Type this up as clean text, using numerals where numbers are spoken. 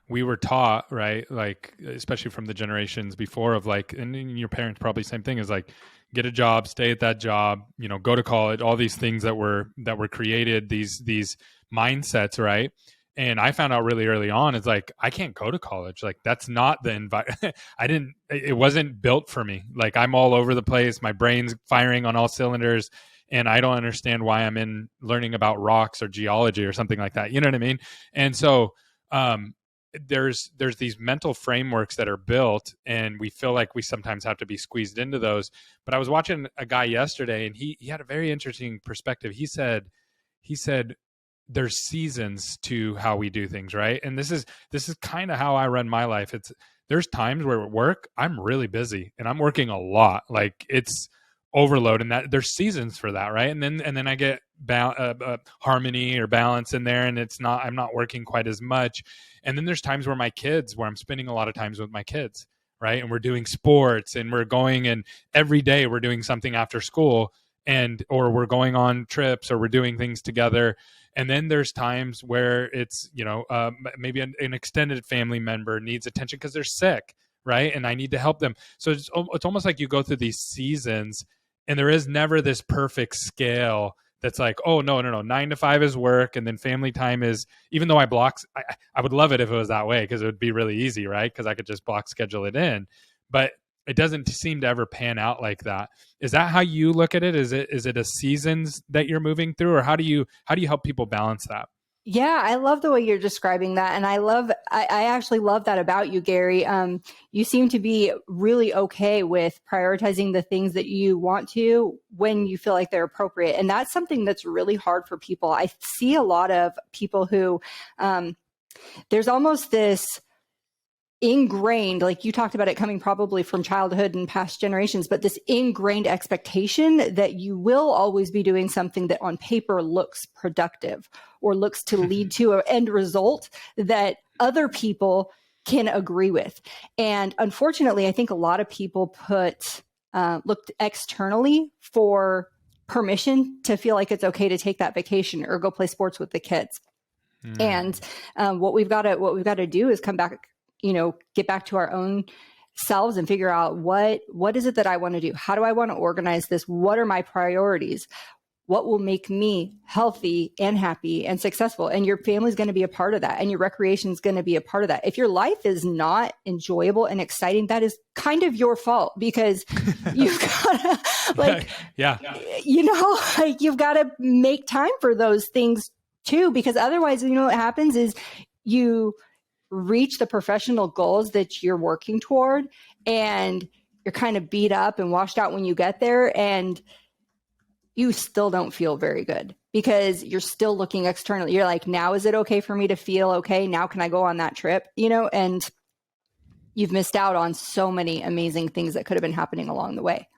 we were taught, right? Like, especially from the generations before of like, and your parents probably same thing, is like, get a job, stay at that job, go to college, all these things that were created, these mindsets, right? And I found out really early on, it's like, I can't go to college. Like, that's not the environment. It wasn't built for me. Like, I'm all over the place. My brain's firing on all cylinders, and I don't understand why I'm in learning about rocks or geology or something like that. You know what I mean? And so, there's these mental frameworks that are built, and we feel like we sometimes have to be squeezed into those. But I was watching a guy yesterday, and he had a very interesting perspective. He said there's seasons to how we do things, right? And this is kind of how I run my life. There's times where at work I'm really busy and I'm working a lot, like it's overload, and that there's seasons for that, right? And then I get harmony or balance in there, and I'm not working quite as much. And then there's times where I'm spending a lot of times with my kids, right? And we're doing sports, and we're going, and every day we're doing something after school, or we're going on trips, or we're doing things together. And then there's times where it's, maybe an extended family member needs attention because they're sick, right? And I need to help them. So it's almost like you go through these seasons, and there is never this perfect scale that's like, oh, no, 9 to 5 is work, and then family time is, even though I would love it if it was that way, because it would be really easy, right? Because I could just block schedule it in. But it doesn't seem to ever pan out like that. Is that how you look at it? Is it a seasons that you're moving through, or how do you help people balance that? Yeah, I love the way you're describing that. And I actually love that about you, Gary. You seem to be really okay with prioritizing the things that you want to when you feel like they're appropriate. And that's something that's really hard for people. I see a lot of people who, there's almost this ingrained, like you talked about it coming probably from childhood and past generations, but this ingrained expectation that you will always be doing something that on paper looks productive or looks to lead to an end result that other people can agree with. And unfortunately, I think a lot of people looked externally for permission to feel like it's okay to take that vacation or go play sports with the kids. And what we've got to do is come back, get back to our own selves and figure out what is it that I want to do? How do I want to organize this? What are my priorities? What will make me healthy and happy and successful? And your family's going to be a part of that. And your recreation is going to be a part of that. If your life is not enjoyable and exciting, that is kind of your fault, because you've got to you've got to make time for those things too, because otherwise, what happens is you reach the professional goals that you're working toward, and you're kind of beat up and washed out when you get there, and you still don't feel very good because you're still looking externally. You're like, now is it okay for me to feel okay? Now can I go on that trip? And you've missed out on so many amazing things that could have been happening along the way.